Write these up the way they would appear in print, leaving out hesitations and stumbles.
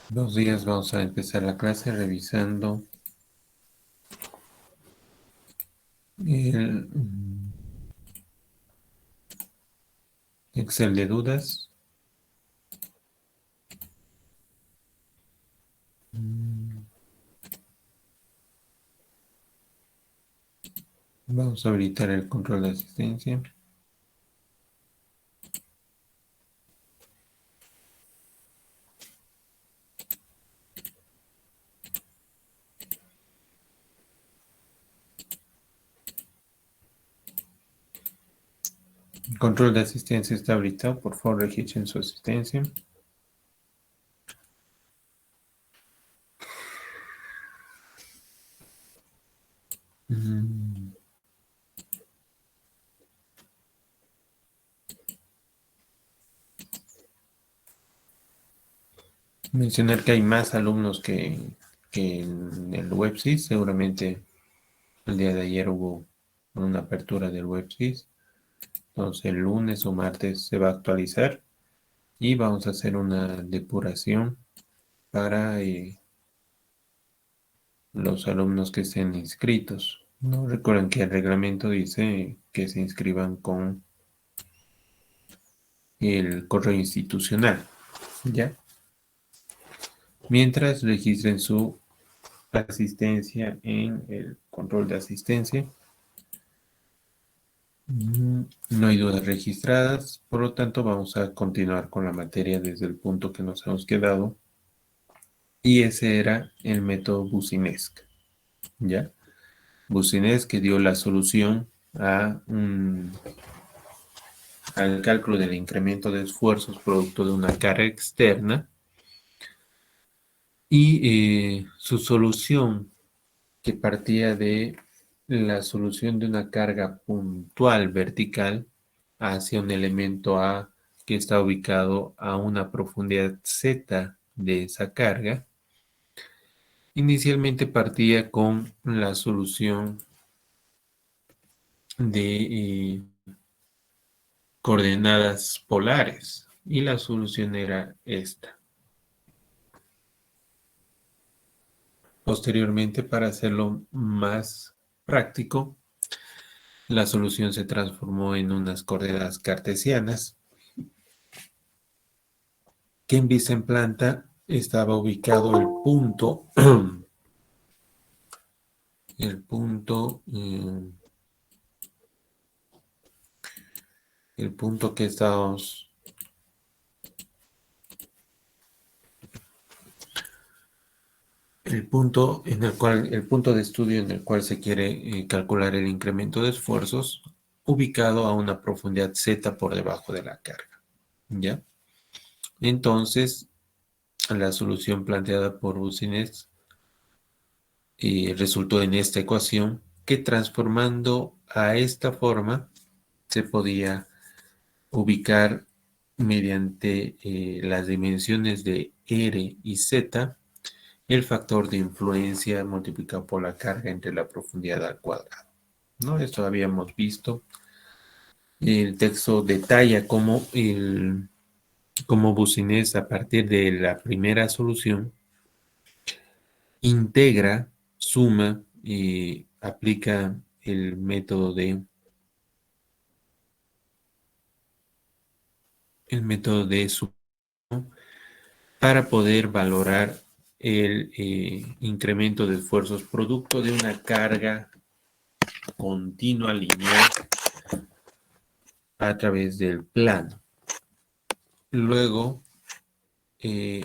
Buenos días, vamos a empezar la clase revisando el Excel de dudas. Mm, Vamos a habilitar el control de asistencia. El control de asistencia está habilitado. Por favor, registren su asistencia. Mm, Mencionar que hay más alumnos que en el WebSys. Seguramente el día de ayer hubo una apertura del WebSys. Entonces el lunes o martes se va a actualizar y vamos a hacer una depuración para los alumnos que estén inscritos. No recuerden que el reglamento dice que se inscriban con el correo institucional, ¿ya? Mientras registren su asistencia en el control de asistencia. No hay dudas registradas, por lo tanto vamos a continuar con la materia desde el punto que nos hemos quedado y ese era el método Businesc, ¿ya? Businesc que dio la solución al cálculo del incremento de esfuerzos producto de una carga externa y su solución que partía de la solución de una carga puntual vertical hacia un elemento A que está ubicado a una profundidad Z de esa carga. Inicialmente partía con la solución de coordenadas polares y la solución era esta. Posteriormente, para hacerlo más práctico, la solución se transformó en unas coordenadas cartesianas que en vista en planta estaba ubicado el punto, el punto que estábamos, el punto de estudio en el cual se quiere calcular el incremento de esfuerzos, ubicado a una profundidad Z por debajo de la carga, ¿ya? Entonces, la solución planteada por Business resultó en esta ecuación que transformando a esta forma se podía ubicar mediante las dimensiones de R y Z el factor de influencia multiplicado por la carga entre la profundidad al cuadrado, ¿no? Esto habíamos visto. El texto detalla cómo Business a partir de la primera solución integra, suma y aplica el método de suma para poder valorar el incremento de esfuerzos producto de una carga continua lineal a través del plano. Luego,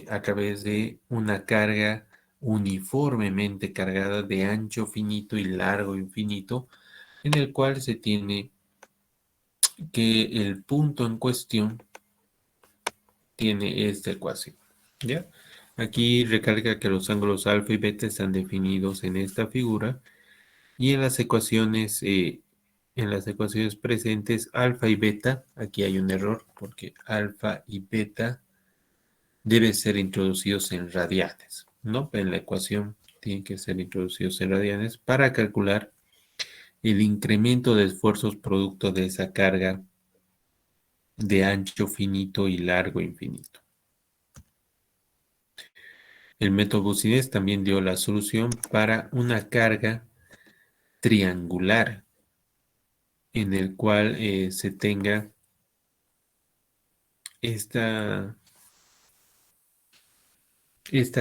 a través de una carga uniformemente cargada de ancho finito y largo infinito, en el cual se tiene que el punto en cuestión tiene esta ecuación, ¿ya? Aquí recarga que los ángulos alfa y beta están definidos en esta figura y en las ecuaciones presentes alfa y beta, aquí hay un error porque alfa y beta deben ser introducidos en radianes, ¿no? En la ecuación tienen que ser introducidos en radianes para calcular el incremento de esfuerzos producto de esa carga de ancho finito y largo infinito. El método Boussinesq también dio la solución para una carga triangular en el cual se tenga esta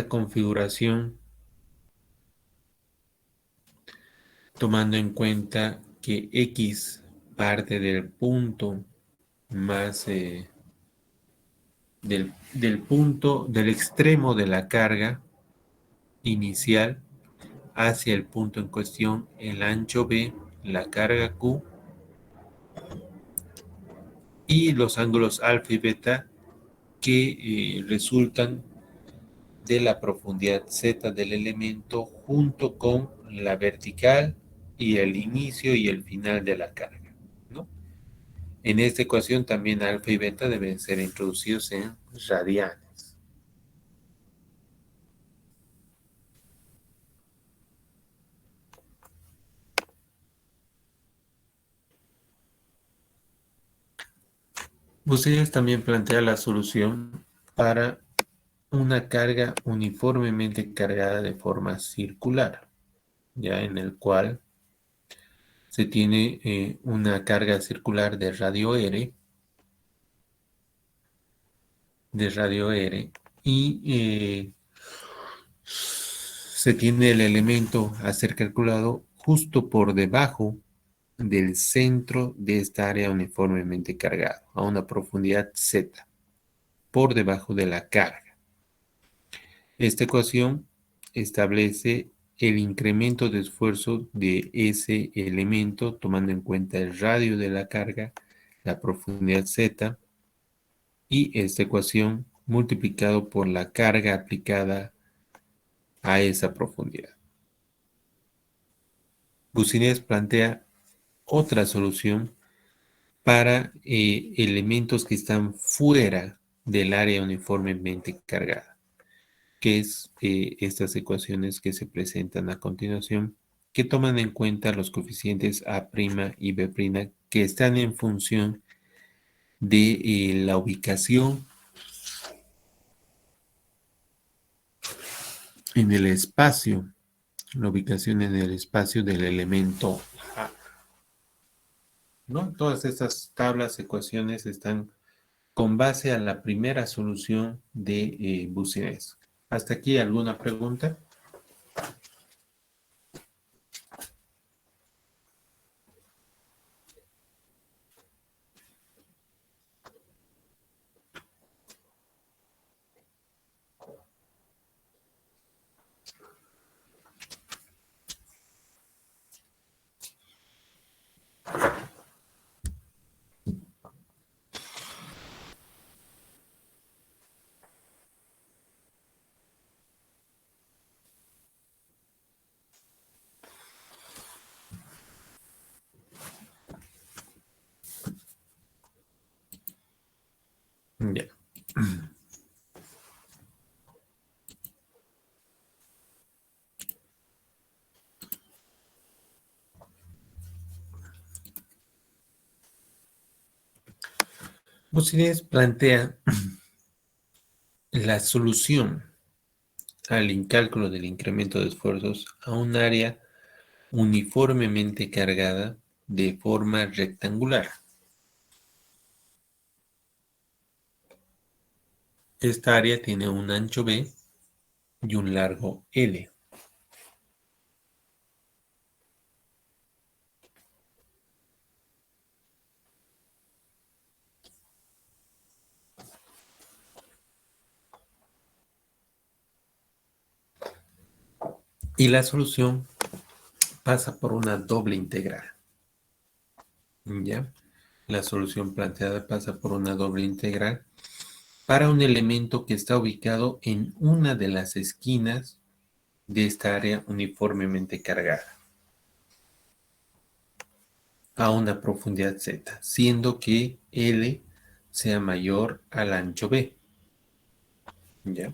configuración, tomando en cuenta que X parte del punto más del extremo de la carga inicial hacia el punto en cuestión, el ancho B, la carga Q y los ángulos alfa y beta que resultan de la profundidad Z del elemento junto con la vertical y el inicio y el final de la carga, ¿no? En esta ecuación también alfa y beta deben ser introducidos en radianes. Ustedes también plantea la solución para una carga uniformemente cargada de forma circular, ya en el cual se tiene una carga circular de radio R y se tiene el elemento a ser calculado justo por debajo del centro de esta área uniformemente cargada, a una profundidad Z, por debajo de la carga. Esta ecuación establece el incremento de esfuerzo de ese elemento tomando en cuenta el radio de la carga, la profundidad Z y esta ecuación multiplicado por la carga aplicada a esa profundidad. Boussinesq plantea otra solución para elementos que están fuera del área uniformemente cargada, que es estas ecuaciones que se presentan a continuación, que toman en cuenta los coeficientes A' y B' que están en función de la ubicación en el espacio, la ubicación en el espacio del elemento A, ¿no? Todas estas tablas, ecuaciones están con base a la primera solución de Boussinesq. ¿Hasta aquí alguna pregunta? Ya. Boussinesq plantea la solución al cálculo del incremento de esfuerzos a un área uniformemente cargada de forma rectangular. Esta área tiene un ancho B y un largo L. Y la solución pasa por una doble integral. ¿Ya? La solución planteada pasa por una doble integral para un elemento que está ubicado en una de las esquinas de esta área uniformemente cargada a una profundidad Z, siendo que L sea mayor al ancho B. ¿Ya?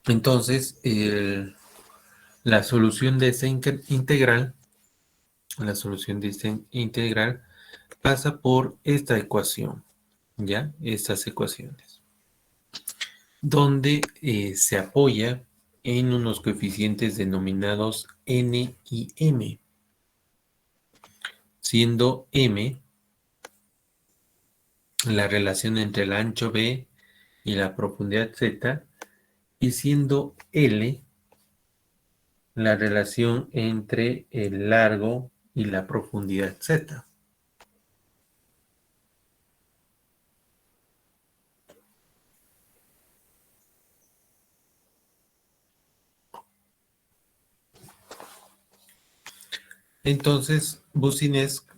Entonces, la solución de esta integral, pasa por esta ecuación, ¿ya? Estas ecuaciones. donde se apoya en unos coeficientes denominados n y m, siendo m la relación entre el ancho b y la profundidad z, y siendo L la relación entre el largo y la profundidad Z. Entonces, Boussinesq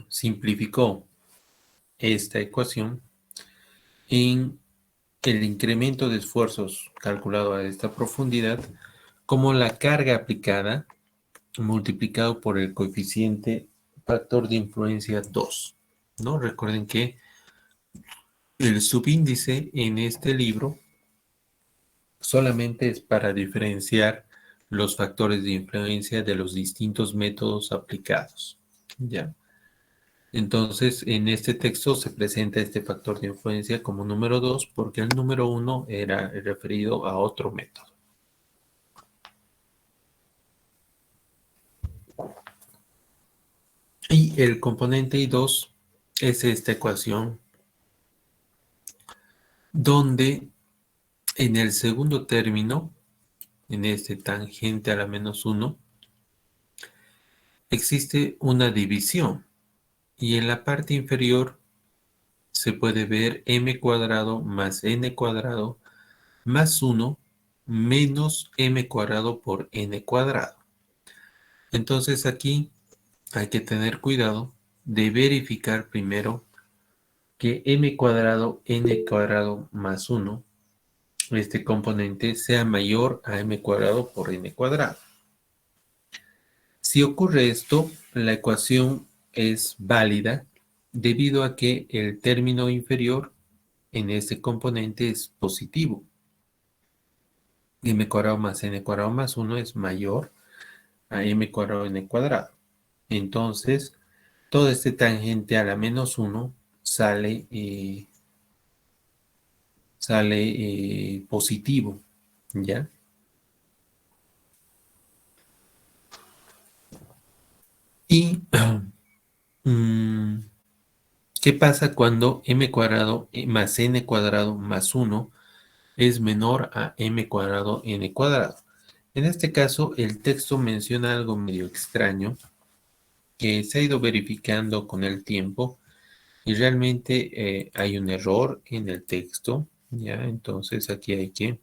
simplificó esta ecuación en el incremento de esfuerzos calculado a esta profundidad como la carga aplicada multiplicado por el coeficiente factor de influencia 2, ¿no? Recuerden que el subíndice en este libro solamente es para diferenciar los factores de influencia de los distintos métodos aplicados, ¿ya? Entonces, en este texto se presenta este factor de influencia como número 2 porque el número 1 era referido a otro método. Y el componente I2 es esta ecuación donde en el segundo término, en este tangente a la menos 1, existe una división y en la parte inferior se puede ver m cuadrado más n cuadrado más 1 menos m cuadrado por n cuadrado. Entonces aquí hay que tener cuidado de verificar primero que m cuadrado n cuadrado más 1, este componente, sea mayor a m cuadrado por n cuadrado. Si ocurre esto, la ecuación es válida debido a que el término inferior en este componente es positivo. M cuadrado más n cuadrado más 1 es mayor a m cuadrado n cuadrado. Entonces, todo este tangente a la menos 1 sale positivo, ¿ya? Y, ¿qué pasa cuando m cuadrado más n cuadrado más 1 es menor a m cuadrado n cuadrado? En este caso, el texto menciona algo medio extraño que se ha ido verificando con el tiempo y realmente hay un error en el texto, ¿ya? Entonces aquí hay que,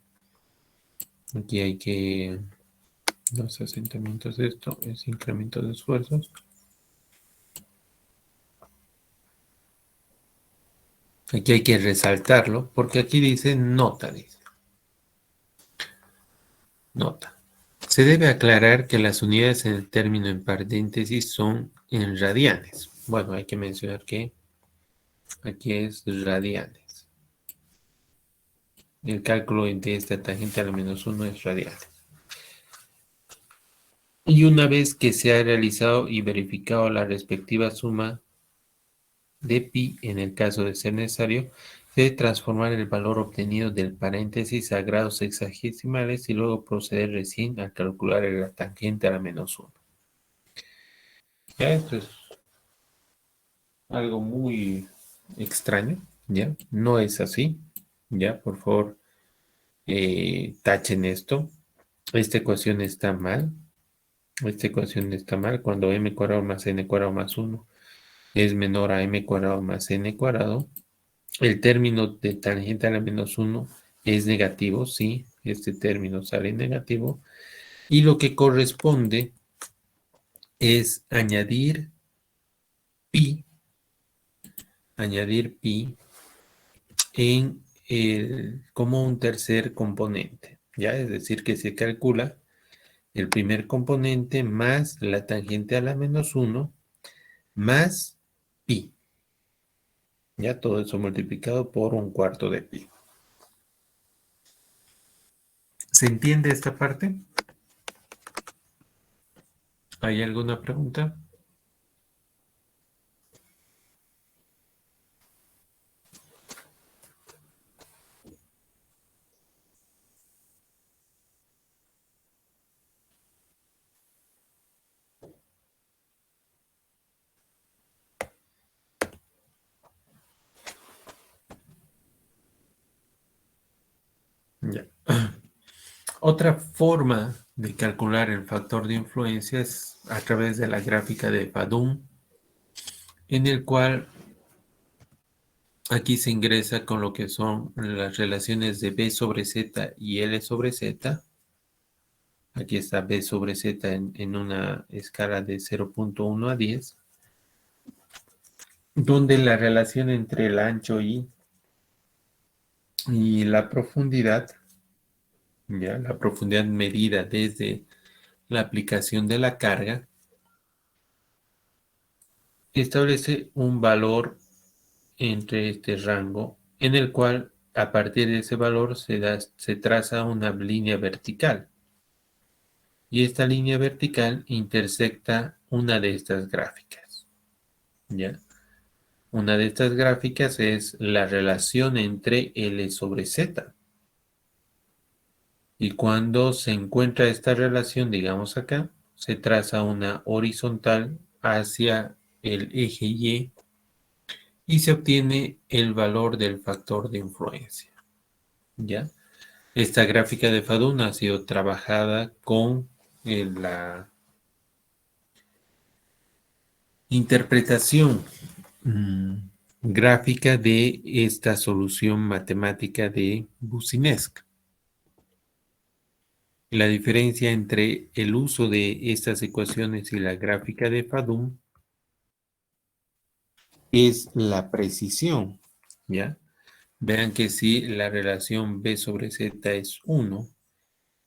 los asentamientos de esto es incremento de esfuerzos. Aquí hay que resaltarlo porque aquí dice nota, dice. Nota. Se debe aclarar que las unidades en el término en paréntesis son en radianes. Bueno, hay que mencionar que aquí es radianes. El cálculo de esta tangente a la menos 1 es radianes. Y una vez que se ha realizado y verificado la respectiva suma de pi, en el caso de ser necesario, se debe transformar el valor obtenido del paréntesis a grados sexagesimales y luego proceder recién a calcular la tangente a la menos 1. Ya, esto es algo muy extraño, ¿ya? No es así, ¿ya? Por favor, tachen esto. Esta ecuación está mal. Esta ecuación está mal cuando m cuadrado más n cuadrado más 1 es menor a m cuadrado más n cuadrado. El término de tangente a la menos 1 es negativo, sí, este término sale negativo. Y lo que corresponde es añadir pi en como un tercer componente, ¿ya? Es decir, que se calcula el primer componente más la tangente a la menos 1 más pi, ya todo eso multiplicado por un cuarto de pi. ¿Se entiende esta parte? ¿Hay alguna pregunta? Ya. Otra forma de calcular el factor de influencia es a través de la gráfica de Badum, en el cual aquí se ingresa con lo que son las relaciones de B sobre Z y L sobre Z. Aquí está B sobre Z en una escala de 0.1 a 10, donde la relación entre el ancho y la profundidad, ya la profundidad medida desde la aplicación de la carga, establece un valor entre este rango en el cual a partir de ese valor se traza una línea vertical y esta línea vertical intersecta una de estas gráficas, ¿ya? Una de estas gráficas es la relación entre L sobre Z. Y cuando se encuentra esta relación, digamos acá, se traza una horizontal hacia el eje y se obtiene el valor del factor de influencia. ¿Ya? Esta gráfica de Fadun ha sido trabajada con la interpretación gráfica de esta solución matemática de Boussinesq. La diferencia entre el uso de estas ecuaciones y la gráfica de Fadum es la precisión, ¿ya? Vean que si la relación B sobre Z es 1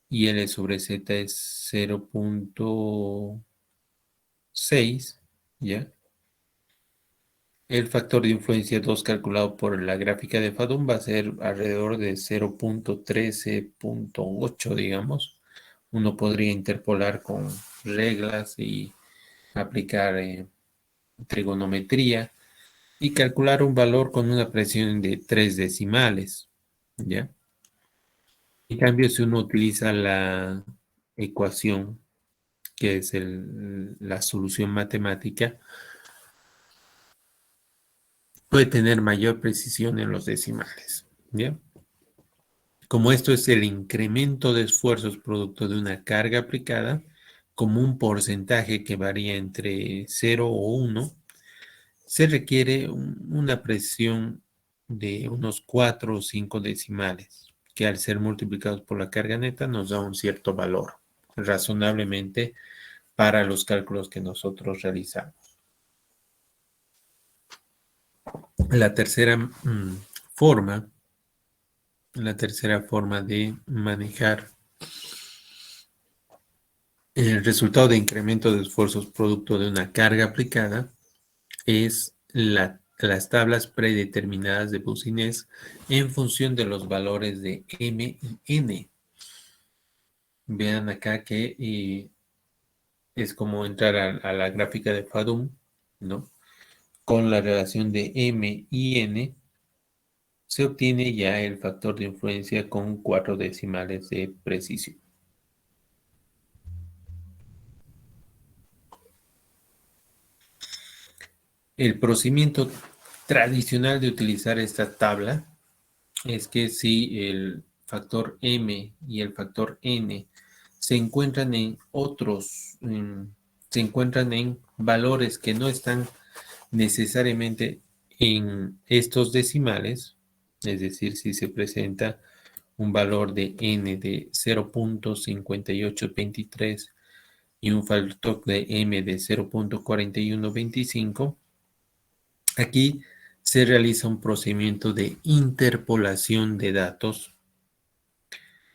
y L sobre Z es 0.6, ¿ya? El factor de influencia 2 calculado por la gráfica de Fadum va a ser alrededor de 0.13.8, digamos. Uno podría interpolar con reglas y aplicar trigonometría y calcular un valor con una presión de 3 decimales, ¿ya? En cambio, si uno utiliza la ecuación, que es la solución matemática, puede tener mayor precisión en los decimales, ¿ya? Como esto es el incremento de esfuerzos producto de una carga aplicada, como un porcentaje que varía entre 0 o 1, se requiere una presión de unos 4 o 5 decimales, que al ser multiplicados por la carga neta nos da un cierto valor, razonablemente para los cálculos que nosotros realizamos. La tercera forma, la tercera forma de manejar el resultado de incremento de esfuerzos producto de una carga aplicada es las tablas predeterminadas de Boussinesq en función de los valores de M y N. Vean acá que es como entrar a la gráfica de Fadum, ¿no? Con la relación de M y N se obtiene ya el factor de influencia con 4 decimales de precisión. El procedimiento tradicional de utilizar esta tabla es que si el factor M y el factor N se encuentran se encuentran en valores que no están necesariamente en estos decimales, es decir, si se presenta un valor de N de 0.5823 y un factor de M de 0.4125, aquí se realiza un procedimiento de interpolación de datos.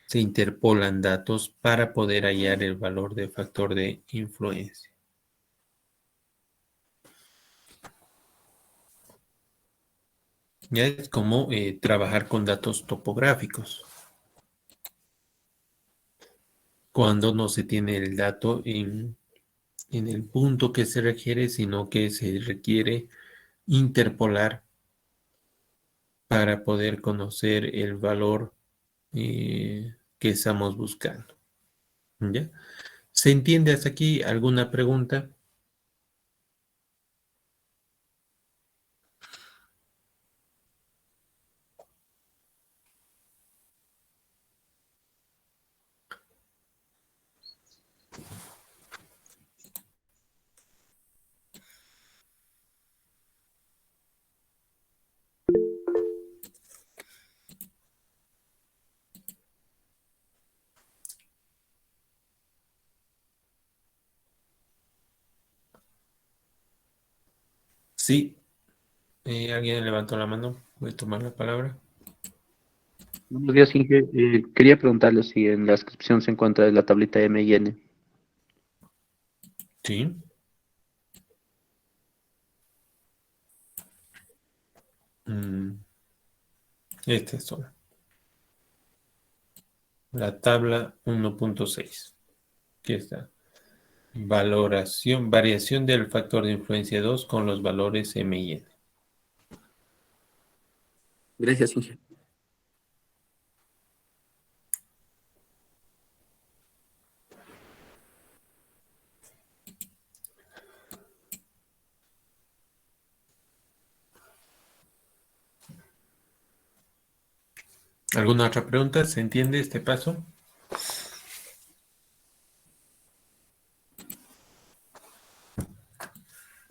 Se interpolan datos para poder hallar el valor de factor de influencia. Ya es como trabajar con datos topográficos. Cuando no se tiene el dato en el punto que se requiere, sino que se requiere interpolar para poder conocer el valor que estamos buscando. ¿Ya? ¿Se entiende hasta aquí? ¿Alguna pregunta? Sí, alguien levantó la mano. Voy a tomar la palabra. Buenos días, Inge. Quería preguntarle si en la descripción se encuentra la tablita M y N. Sí. Mm, esta es toda. La tabla 1.6. Aquí está. Valoración, variación del factor de influencia 2 con los valores M y N. Gracias, Inge. ¿Alguna otra pregunta? ¿Se entiende este paso?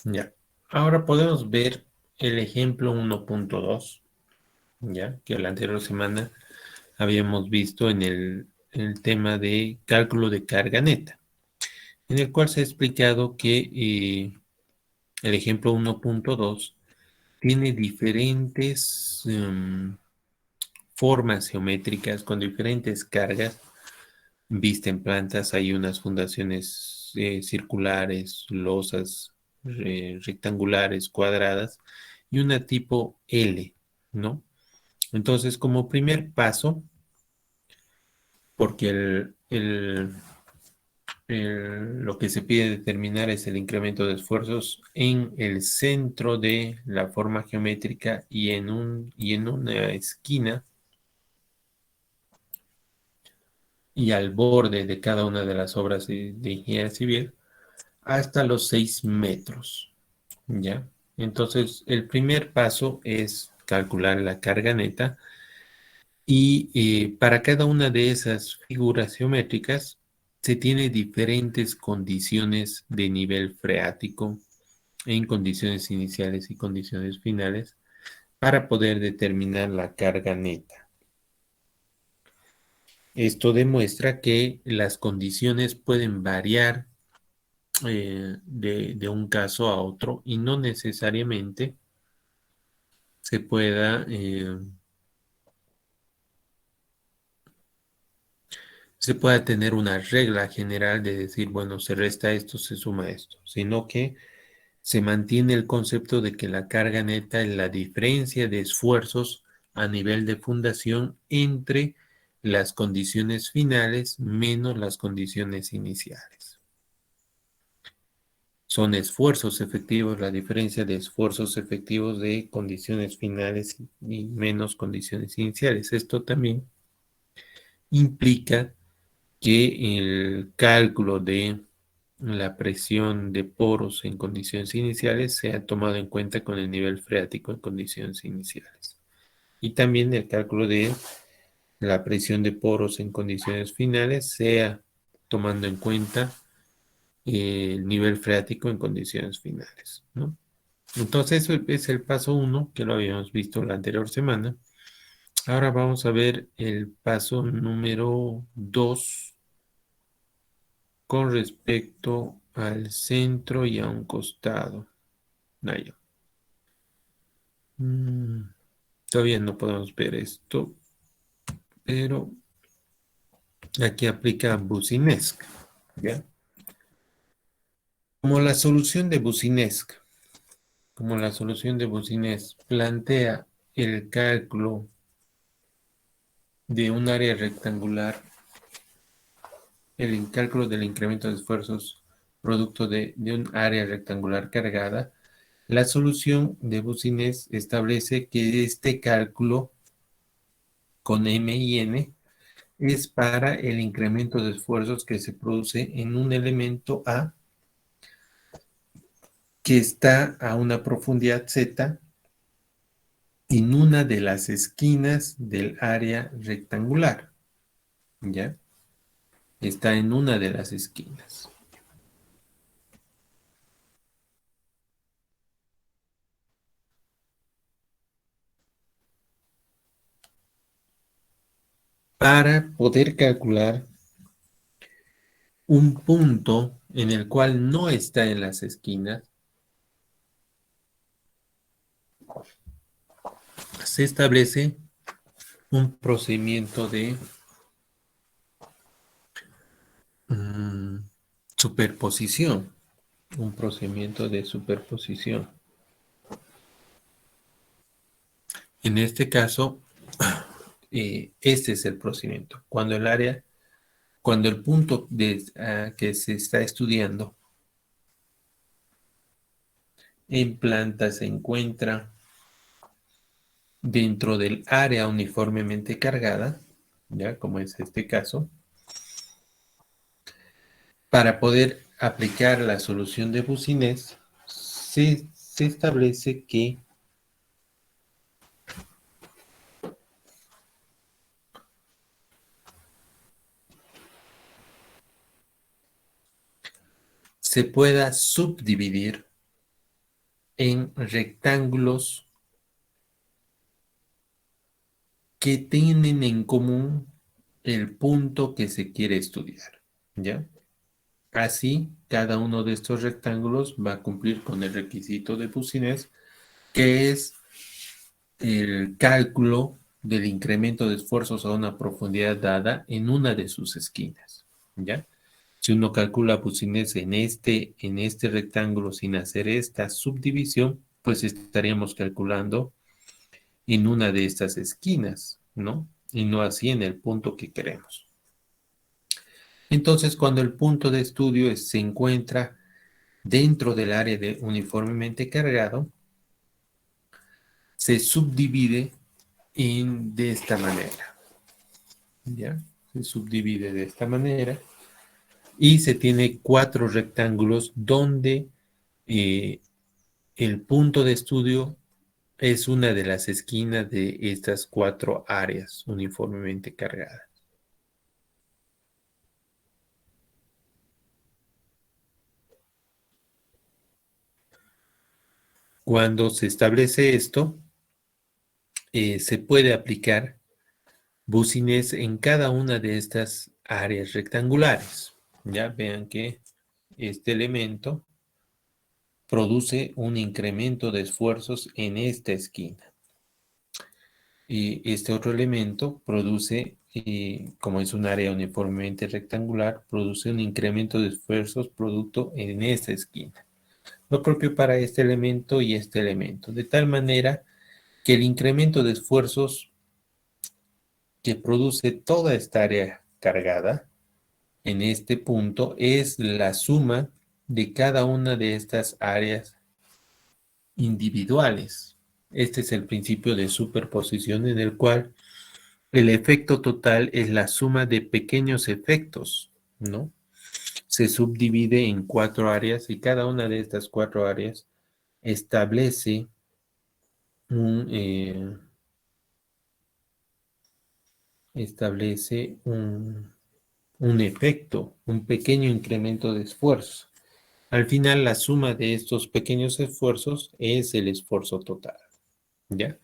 Ya. Ahora podemos ver el ejemplo 1.2, ya, que la anterior semana habíamos visto en el tema de cálculo de carga neta, en el cual se ha explicado que el ejemplo 1.2 tiene diferentes formas geométricas con diferentes cargas vista en plantas. Hay unas fundaciones circulares, losas rectangulares, cuadradas y una tipo L, ¿no? Entonces, como primer paso, porque lo que se pide determinar es el incremento de esfuerzos en el centro de la forma geométrica y en una esquina y al borde de cada una de las obras de ingeniería civil hasta los 6 metros, ¿ya? Entonces, el primer paso es calcular la carga neta y para cada una de esas figuras geométricas se tiene diferentes condiciones de nivel freático en condiciones iniciales y condiciones finales para poder determinar la carga neta. Esto demuestra que las condiciones pueden variar de un caso a otro y no necesariamente se pueda, se pueda tener una regla general de decir, bueno, se resta esto, se suma esto, sino que se mantiene el concepto de que la carga neta es la diferencia de esfuerzos a nivel de fundación entre las condiciones finales menos las condiciones iniciales. Son esfuerzos efectivos, la diferencia de esfuerzos efectivos de condiciones finales y menos condiciones iniciales. Esto también implica que el cálculo de la presión de poros en condiciones iniciales sea tomado en cuenta con el nivel freático en condiciones iniciales. Y también el cálculo de la presión de poros en condiciones finales sea tomando en cuenta el nivel freático en condiciones finales, ¿no? Entonces, eso es el paso 1, que lo habíamos visto la anterior semana. Ahora vamos a ver el paso número 2 con respecto al centro y a un costado. Ahí. Mm, Todavía no podemos ver esto, pero aquí aplica Boussinesq, ¿ya? Como la solución de Boussinesq, como la solución de Boussinesq plantea el cálculo de un área rectangular, el cálculo del incremento de esfuerzos producto de un área rectangular cargada, la solución de Boussinesq establece que este cálculo con M y N es para el incremento de esfuerzos que se produce en un elemento A que está a una profundidad Z en una de las esquinas del área rectangular, ¿ya? Está en una de las esquinas. Para poder calcular un punto en el cual no está en las esquinas, se establece un procedimiento de superposición, un procedimiento de superposición. En este caso, este es el procedimiento. Cuando el punto que se está estudiando en planta se encuentra dentro del área uniformemente cargada, ya como es este caso, para poder aplicar la solución de Boussinesq, se establece que se pueda subdividir en rectángulos que tienen en común el punto que se quiere estudiar, ¿ya? Así, cada uno de estos rectángulos va a cumplir con el requisito de Boussinesq, que es el cálculo del incremento de esfuerzos a una profundidad dada en una de sus esquinas, ¿ya? Si uno calcula Boussinesq en este rectángulo sin hacer esta subdivisión, pues estaríamos calculando en una de estas esquinas, ¿no? Y no así en el punto que queremos. Entonces, cuando el punto de estudio se encuentra dentro del área de uniformemente cargado, se subdivide de esta manera, ¿ya? Se subdivide de esta manera y se tiene 4 rectángulos donde eh, el punto de estudio es una de las esquinas de estas 4 áreas uniformemente cargadas. Cuando se establece esto, se puede aplicar Boussinesq en cada una de estas áreas rectangulares. Ya vean que este elemento produce un incremento de esfuerzos en esta esquina. Y este otro elemento produce, como es un área uniformemente rectangular, produce un incremento de esfuerzos producto en esta esquina. Lo propio para este elemento y este elemento, de tal manera que el incremento de esfuerzos que produce toda esta área cargada en este punto es la suma de cada una de estas áreas individuales. Este es el principio de superposición en el cual el efecto total es la suma de pequeños efectos, ¿no? Se subdivide en 4 áreas y cada una de estas 4 áreas establece un, eh, establece un efecto, un pequeño incremento de esfuerzo. Al final, la suma de estos pequeños esfuerzos es el esfuerzo total, ¿ya?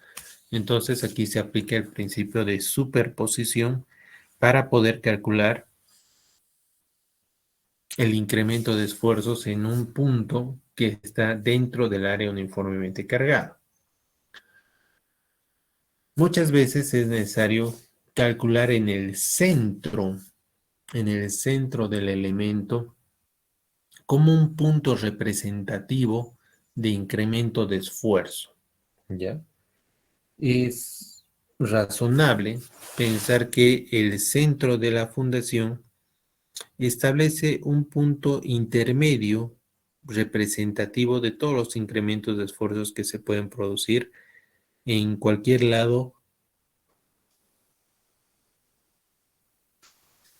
Entonces, aquí se aplica el principio de superposición para poder calcular el incremento de esfuerzos en un punto que está dentro del área uniformemente cargado. Muchas veces es necesario calcular en el centro del elemento como un punto representativo de incremento de esfuerzo, ¿ya? Es razonable pensar que el centro de la fundación establece un punto intermedio representativo de todos los incrementos de esfuerzos que se pueden producir en cualquier lado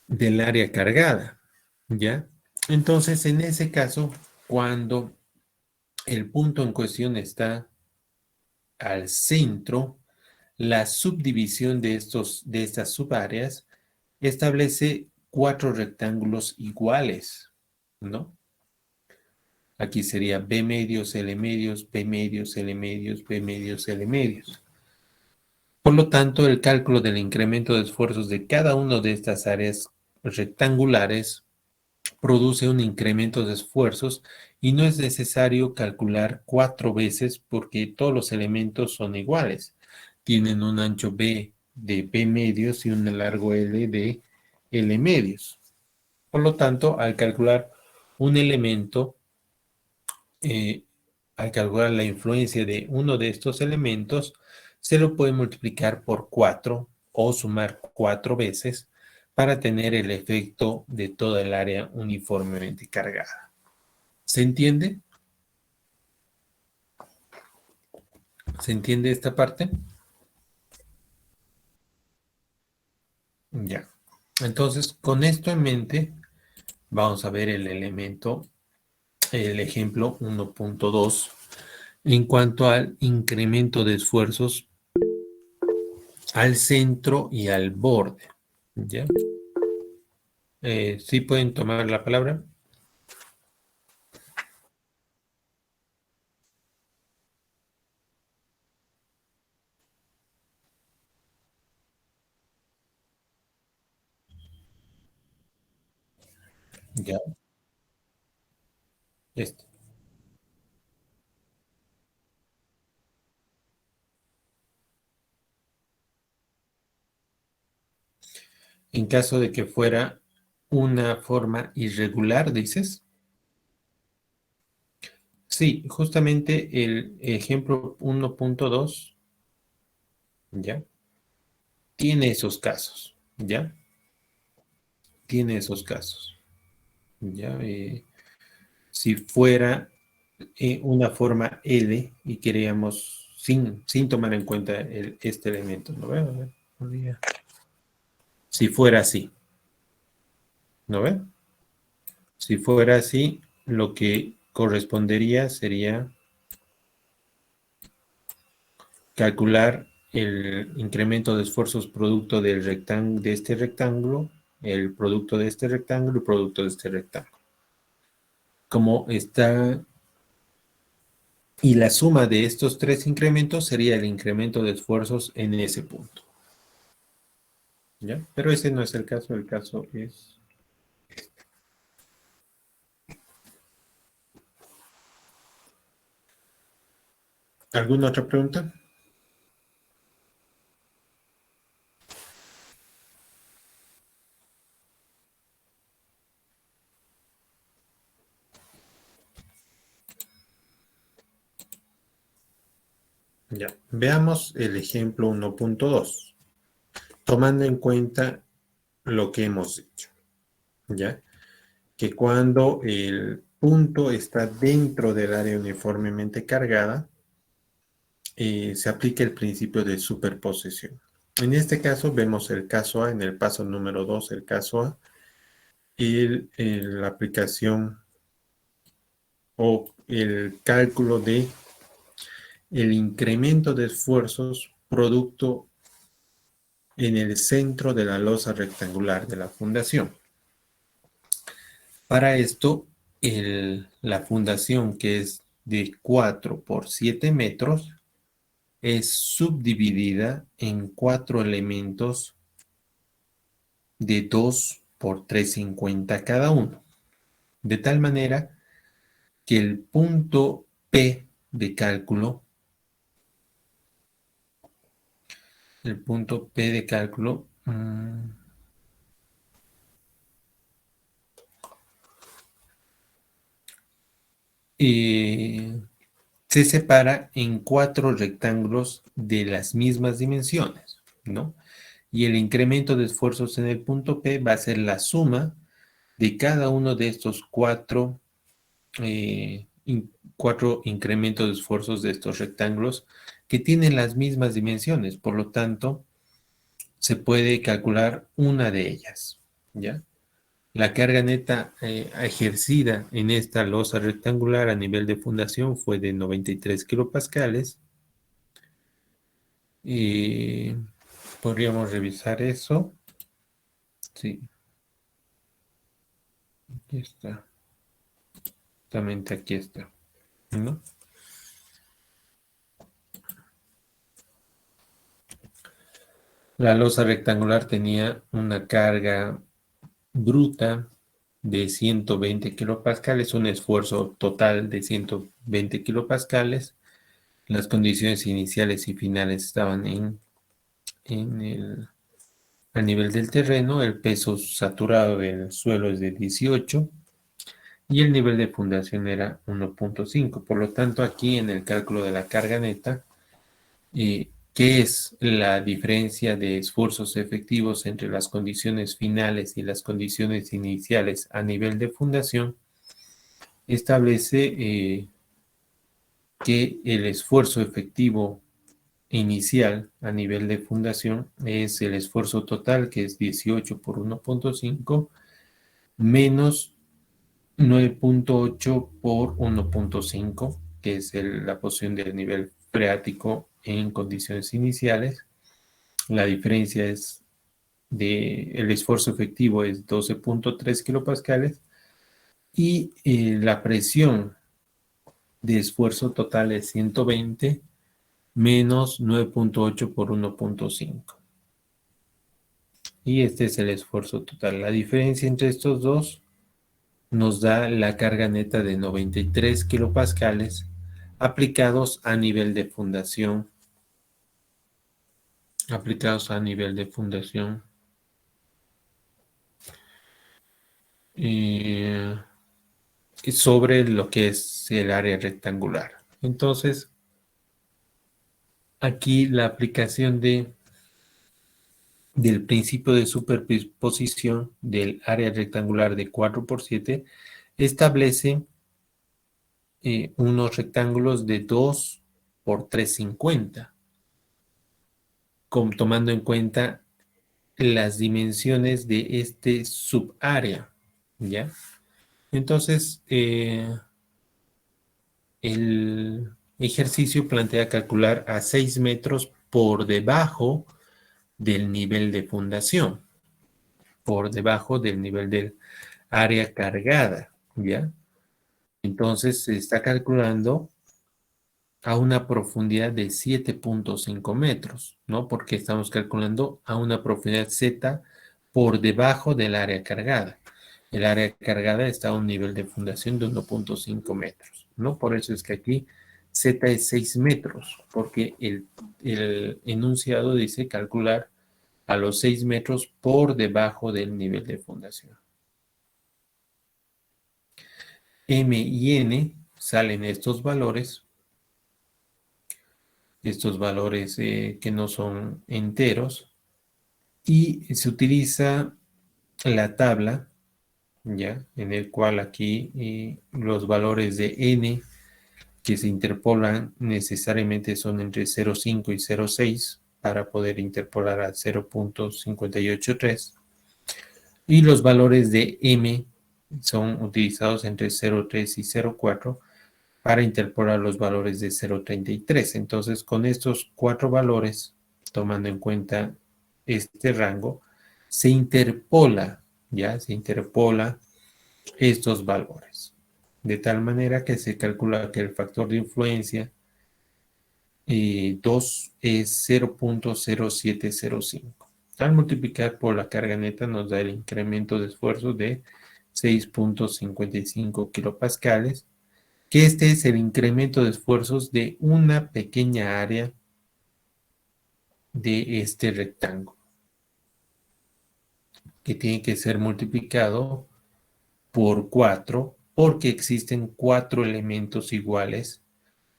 del área cargada, ¿ya? Entonces, en ese caso, cuando el punto en cuestión está al centro, la subdivisión de estas subáreas establece 4 rectángulos iguales, ¿no? Aquí sería B medios, L medios, B medios, L medios, B medios, L medios. Por lo tanto, el cálculo del incremento de esfuerzos de cada una de estas áreas rectangulares produce un incremento de esfuerzos y no es necesario calcular 4 veces porque todos los elementos son iguales. tienen un ancho B de B medios y un largo L de L medios. Por lo tanto, al calcular un elemento, al calcular la influencia de uno de estos elementos, se lo puede multiplicar por 4 o sumar 4 veces para tener el efecto de toda el área uniformemente cargada. ¿Se entiende? ¿Se entiende esta parte? Ya. Entonces, con esto en mente, vamos a ver el ejemplo 1.2 en cuanto al incremento de esfuerzos al centro y al borde. ¿Ya? ¿Sí pueden tomar la palabra? Ya. Este. En caso de que fuera una forma irregular, dices. Sí, justamente el ejemplo 1.2, ¿ya? Tiene esos casos, ¿ya? Tiene esos casos, ¿ya? Si fuera una forma L y queríamos, sin tomar en cuenta este elemento, ¿no ve? A ver, podría- Si fuera así, ¿no ve? Si fuera así, lo que correspondería sería calcular el incremento de esfuerzos producto de este rectángulo, el producto de este rectángulo y producto de este rectángulo. Como está, y la suma de estos tres incrementos sería el incremento de esfuerzos en ese punto. ¿Ya? Pero ese no es el caso es... ¿Alguna otra pregunta? Ya, veamos el ejemplo 1.2, tomando en cuenta lo que hemos dicho, ¿ya? Que cuando el punto está dentro del área uniformemente cargada, se aplica el principio de superposición. En este caso vemos el caso A, en el paso número 2, el caso A, y la aplicación o el cálculo de el incremento de esfuerzos producto en el centro de la losa rectangular de la fundación. Para esto, la fundación, que es de 4 por 7 metros, es subdividida en 4 elementos de 2 por 3,50 cada uno, de tal manera que el punto P de cálculo, el punto P de cálculo, eh, se separa en 4 rectángulos de las mismas dimensiones, ¿no? Y el incremento de esfuerzos en el punto P va a ser la suma de cada uno de estos 4 incrementos de esfuerzos de estos rectángulos que tienen las mismas dimensiones. Por lo tanto, se puede calcular una de ellas, ¿ya? La carga neta ejercida en esta losa rectangular a nivel de fundación fue de 93 kilopascales. Y podríamos revisar eso. Sí, aquí está. Justamente aquí está, ¿no? La losa rectangular tenía una carga bruta de 120 kilopascales, un esfuerzo total de 120 kilopascales, las condiciones iniciales y finales estaban a nivel del terreno, el peso saturado del suelo es de 18 y el nivel de fundación era 1.5. Por lo tanto, aquí en el cálculo de la carga neta, ¿qué es la diferencia de esfuerzos efectivos entre las condiciones finales y las condiciones iniciales a nivel de fundación? Establece que el esfuerzo efectivo inicial a nivel de fundación es el esfuerzo total, que es 18 por 1.5, menos 9.8 por 1.5, que es la posición del nivel freático en condiciones iniciales. La diferencia es el esfuerzo efectivo es 12.3 kilopascales y la presión de esfuerzo total es 120 menos 9.8 por 1.5. Y este es el esfuerzo total. La diferencia entre estos dos nos da la carga neta de 93 kilopascales aplicados a nivel de fundación. Aplicados a nivel de fundación. Sobre lo que es el área rectangular. Entonces, aquí la aplicación del principio de superposición del área rectangular de 4×7 establece unos rectángulos de 2×350, tomando en cuenta las dimensiones de este subárea, ¿ya? Entonces, el ejercicio plantea calcular a 6 metros por debajo del nivel de fundación, por debajo del nivel del área cargada, ¿ya? Entonces se está calculando a una profundidad de 7.5 metros, ¿no? Porque estamos calculando a una profundidad Z por debajo del área cargada. El área cargada está a un nivel de fundación de 1.5 metros, ¿no? Por eso es que aquí Z es 6 metros, porque el enunciado dice calcular a los 6 metros por debajo del nivel de fundación. M y N salen estos valores que no son enteros, y se utiliza la tabla, ¿ya? En el cual aquí los valores de N que se interpolan necesariamente son entre 0,5 y 0,6 para poder interpolar a 0.583, y los valores de M son utilizados entre 0,3 y 0,4 para interpolar los valores de 0,33. Entonces, con estos 4 valores, tomando en cuenta este rango, se interpola estos valores. De tal manera que se calcula que el factor de influencia 2 es 0.0705. Al multiplicar por la carga neta nos da el incremento de esfuerzo de 6.55 kilopascales, que este es el incremento de esfuerzos de una pequeña área de este rectángulo, que tiene que ser multiplicado por 4, porque existen 4 elementos iguales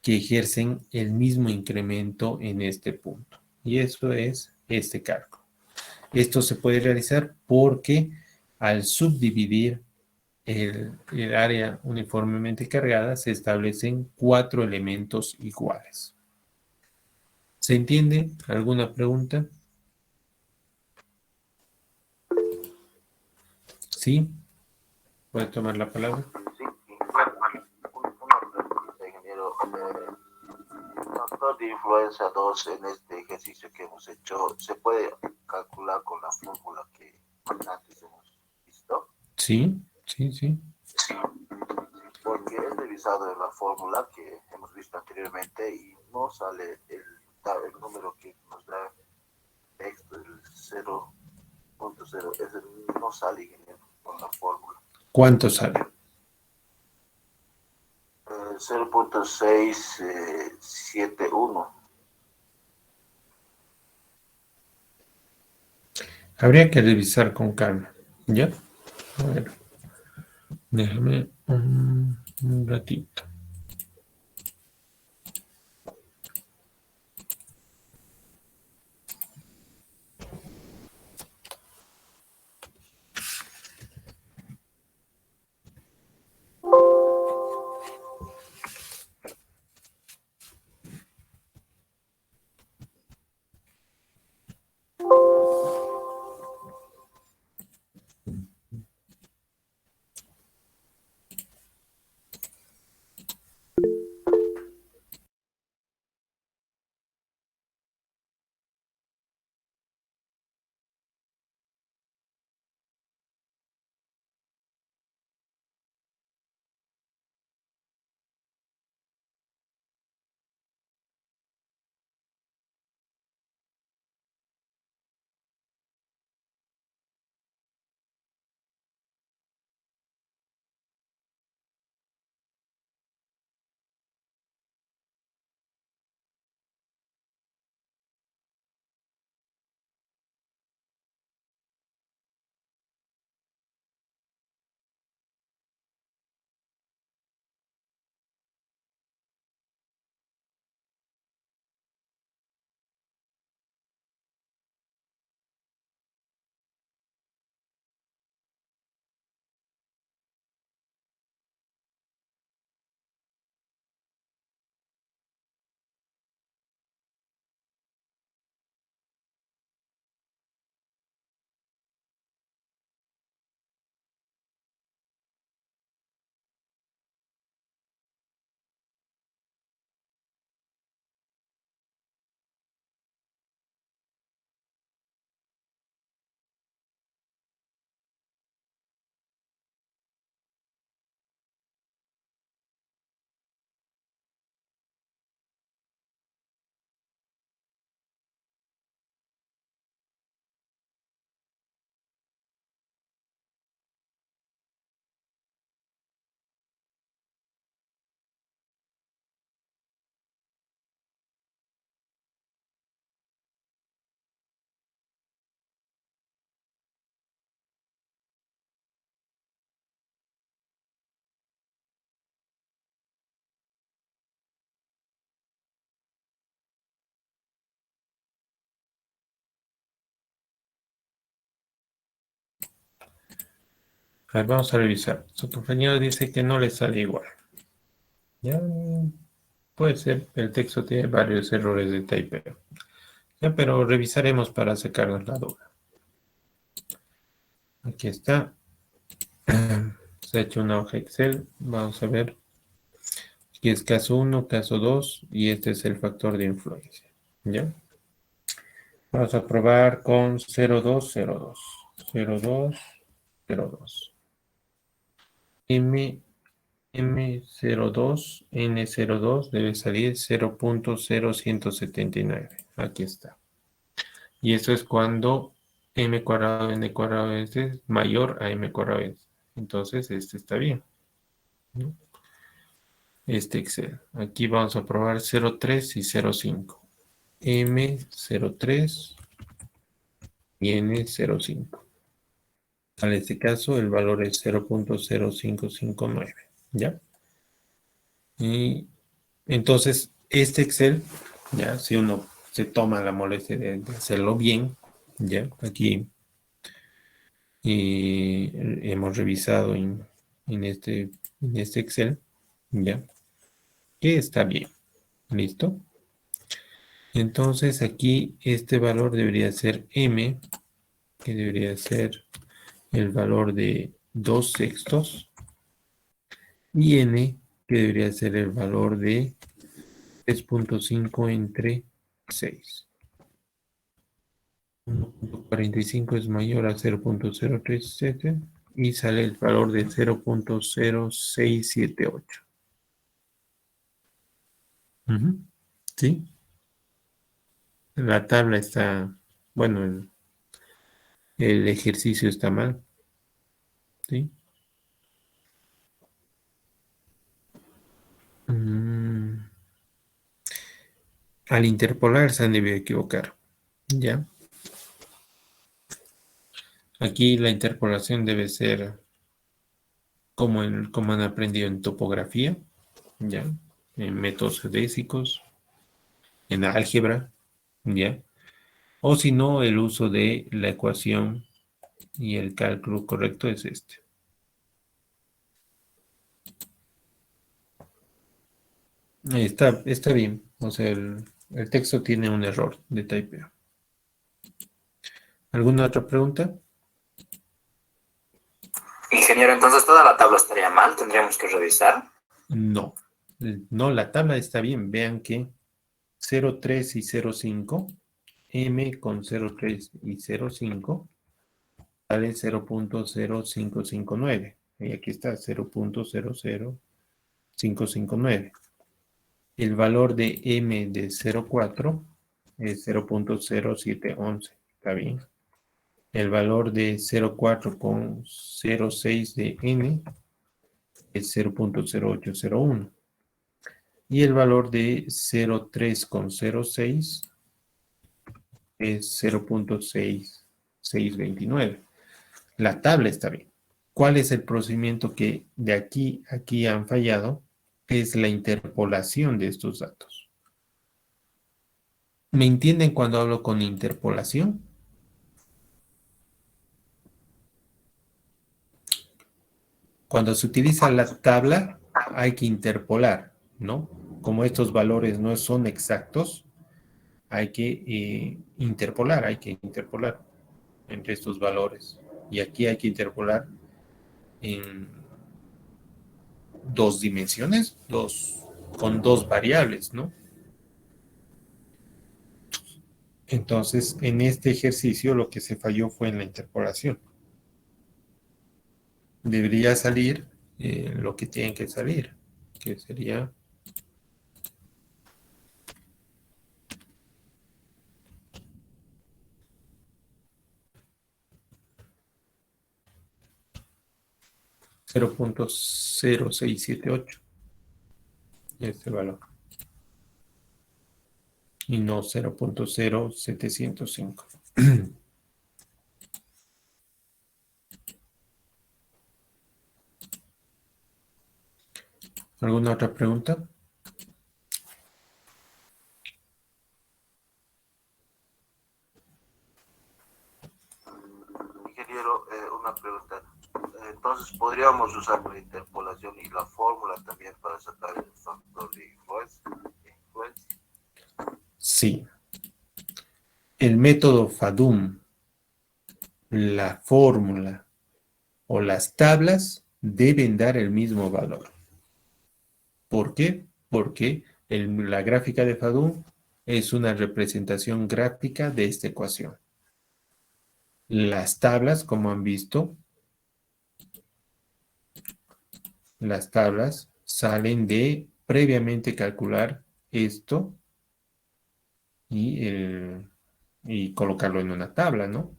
que ejercen el mismo incremento en este punto. Y eso es este cálculo. Esto se puede realizar porque al subdividir el área uniformemente cargada se establecen 4 elementos iguales. ¿Se entiende? ¿Alguna pregunta? ¿Sí? ¿Puede tomar la palabra? Sí, una pregunta, ingeniero. Factor de influencia 2 en este ejercicio que hemos hecho, ¿se puede calcular con la fórmula que antes hemos visto? Sí, sí, sí. Sí, porque he revisado la fórmula que hemos visto anteriormente y no sale el número que nos da texto, el 0.0, no sale, ingeniero, con la fórmula. ¿Cuánto sale? 0.6 0.71. Habría que revisar con calma, ¿ya? A ver, déjame un ratito. A ver, vamos a revisar. Su compañero dice que no le sale igual. Ya, puede ser, el texto tiene varios errores de typeo. Ya, pero revisaremos para sacarnos la duda. Aquí está. Se ha hecho una hoja Excel. Vamos a ver. Aquí es caso 1, caso 2 y este es el factor de influencia. ¿Ya? Vamos a probar con 0,2, 0,2, 0,2. M02, N02 debe salir 0.0179. Aquí está. Y eso es cuando M cuadrado N cuadrado es mayor a M cuadrado N. Entonces, este está bien, ¿no? Este Excel. Aquí vamos a probar 0,3 y 0,5. M03 y N05. En este caso, el valor es 0.0559. ¿Ya? Y entonces, este Excel, ya, si uno se toma la molestia de hacerlo bien, ya, aquí hemos revisado en este Excel, ya, que está bien, ¿listo? Entonces, aquí este valor debería ser M, que debería ser el valor de 2/6, y N, que debería ser el valor de 3.5 entre 6. 1.45 es mayor a 0.037 y sale el valor de 0.0678. Ujú. ¿Sí? La tabla está, bueno, el ejercicio está mal. ¿Sí? Mm, Al interpolar se han debido equivocar. ¿Ya? Aquí la interpolación debe ser como han aprendido en topografía, ¿ya? En métodos geodésicos, en álgebra, ¿ya? O si no, el uso de la ecuación y el cálculo correcto es este. Está bien, o sea, el texto tiene un error de typeo. ¿Alguna otra pregunta? Ingeniero, entonces toda la tabla estaría mal, tendríamos que revisar. No, no, la tabla está bien. Vean que 0,3 y 0,5, M con 0,3 y 0,5 sale 0.0559. Y aquí está 0.00559. El valor de M de 0,4 es 0.0711. Está bien. El valor de 0,4 con 0,6 de N es 0.0801. Y el valor de 0,3 con 0,6 es 0.6629. La tabla está bien. ¿Cuál es el procedimiento que de aquí a aquí han fallado? Es la interpolación de estos datos. ¿Me entienden cuando hablo con interpolación? Cuando se utiliza la tabla, hay que interpolar, ¿no? Como estos valores no son exactos, hay que interpolar entre estos valores. Y aquí hay que interpolar en dos dimensiones, con dos variables, ¿no? Entonces, en este ejercicio lo que se falló fue en la interpolación. Debería salir lo que tiene que salir, que sería 0.0678, este valor, y no 0.0705. ¿Alguna otra pregunta? Ingeniero, una pregunta. Entonces, ¿podríamos usar la interpolación y la fórmula también para sacar el factor de influencia? Sí. El método FADUM, la fórmula o las tablas deben dar el mismo valor. ¿Por qué? Porque la gráfica de FADUM es una representación gráfica de esta ecuación. Las tablas, como han visto, las tablas salen de previamente calcular esto y colocarlo en una tabla, ¿no?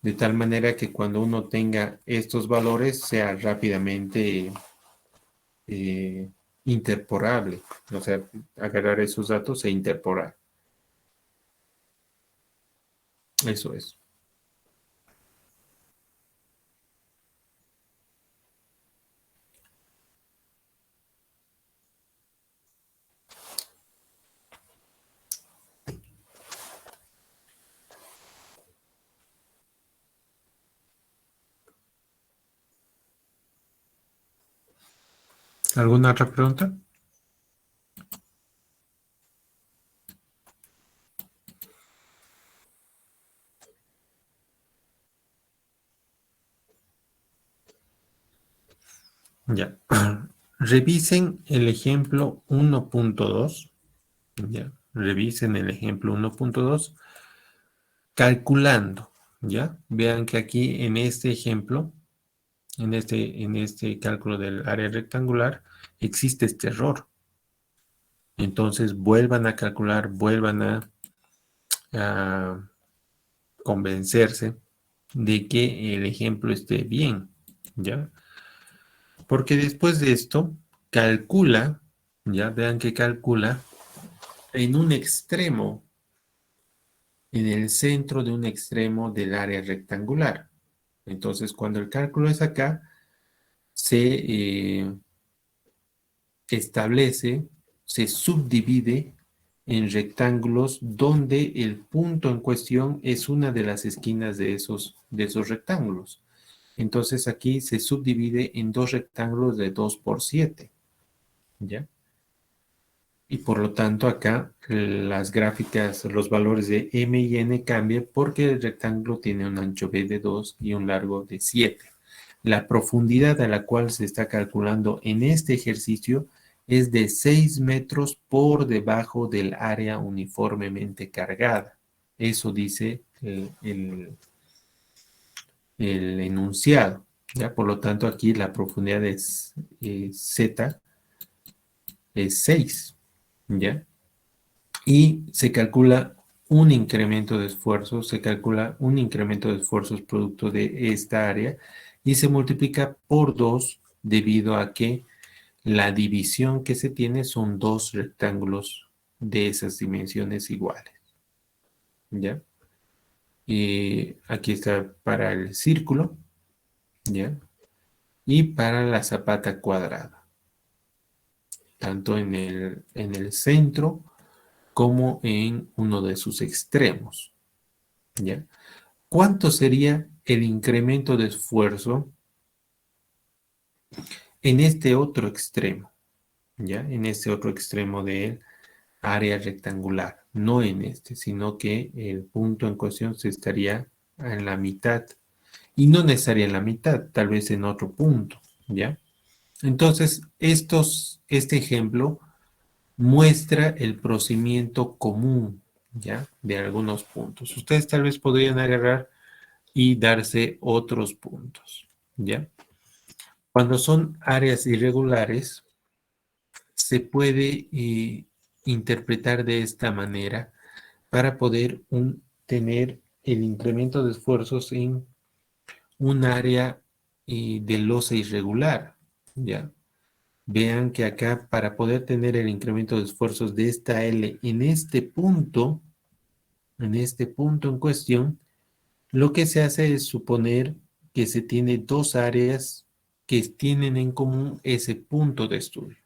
De tal manera que cuando uno tenga estos valores sea rápidamente interpolable, o sea, agarrar esos datos e interpolar. Eso es. ¿Alguna otra pregunta? Ya. Revisen el ejemplo 1.2. Ya. Revisen el ejemplo 1.2 calculando. ¿Ya? Vean que aquí en este ejemplo, en este cálculo del área rectangular, existe este error. Entonces vuelvan a calcular, vuelvan a convencerse de que el ejemplo esté bien, ¿ya? Porque después de esto, calcula, ya vean que calcula en un extremo, en el centro de un extremo del área rectangular. Entonces, cuando el cálculo es acá, se establece, se subdivide en rectángulos donde el punto en cuestión es una de las esquinas de esos rectángulos. Entonces aquí se subdivide en dos rectángulos de 2 por 7, ¿ya? Y por lo tanto acá las gráficas, los valores de M y N cambian porque el rectángulo tiene un ancho B de 2 y un largo de 7. La profundidad a la cual se está calculando en este ejercicio es de 6 metros por debajo del área uniformemente cargada. Eso dice el enunciado, ¿ya? Por lo tanto, aquí la profundidad es Z es 6, ¿ya? Y se calcula un incremento de esfuerzos, producto de esta área y se multiplica por 2 debido a que la división que se tiene son dos rectángulos de esas dimensiones iguales, ¿ya? Y aquí está para el círculo, ¿ya? Y para la zapata cuadrada, tanto en el centro como en uno de sus extremos, ¿ya? ¿Cuánto sería el incremento de esfuerzo en este otro extremo? ¿Ya? En este otro extremo del área rectangular, no en este, sino que el punto en cuestión se estaría en la mitad, y no necesariamente en la mitad, tal vez en otro punto, ¿ya? Entonces, este ejemplo muestra el procedimiento común, ¿ya? De algunos puntos. Ustedes tal vez podrían agarrar y darse otros puntos, ¿ya? Cuando son áreas irregulares, se puede interpretar de esta manera para poder tener el incremento de esfuerzos en un área de losa irregular, ¿ya? Vean que acá para poder tener el incremento de esfuerzos de esta L en este punto en cuestión, lo que se hace es suponer que se tiene dos áreas que tienen en común ese punto de estudio.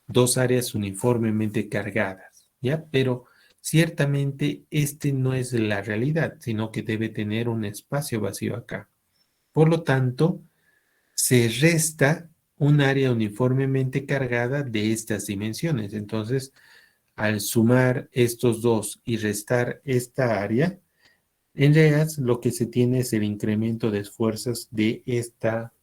Dos áreas uniformemente cargadas, ¿ya? Pero ciertamente este no es la realidad, sino que debe tener un espacio vacío acá. Por lo tanto, se resta un área uniformemente cargada de estas dimensiones. Entonces, al sumar estos dos y restar esta área, en realidad lo que se tiene es el incremento de esfuerzos de esta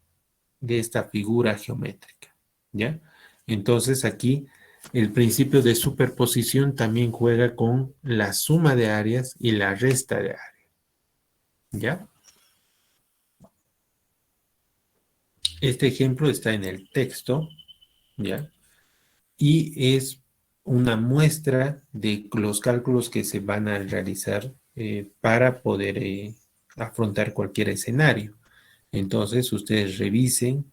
figura geométrica, ¿ya? Entonces aquí el principio de superposición también juega con la suma de áreas y la resta de áreas, ¿ya? Este ejemplo está en el texto, ¿ya? Y es una muestra de los cálculos que se van a realizar para poder afrontar cualquier escenario. Entonces, ustedes revisen,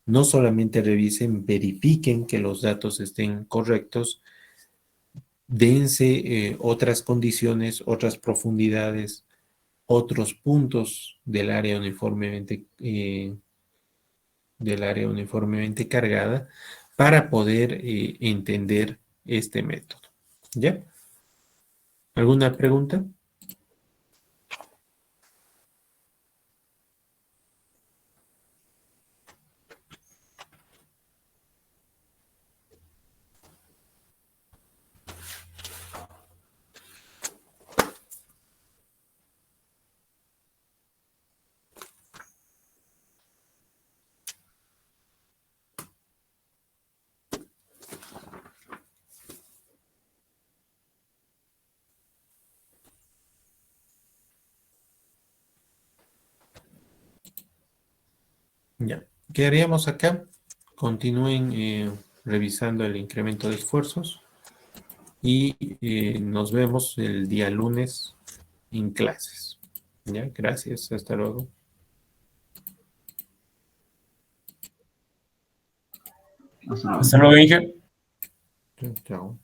no solamente revisen, verifiquen que los datos estén correctos, dense otras condiciones, otras profundidades, otros puntos del área uniformemente cargada para poder entender este método. ¿Ya? ¿Alguna pregunta? Ya. ¿Qué haríamos acá? Continúen revisando el incremento de esfuerzos y nos vemos el día lunes en clases. Ya, gracias, hasta luego. Hasta luego. Hasta luego, Inge. Chao.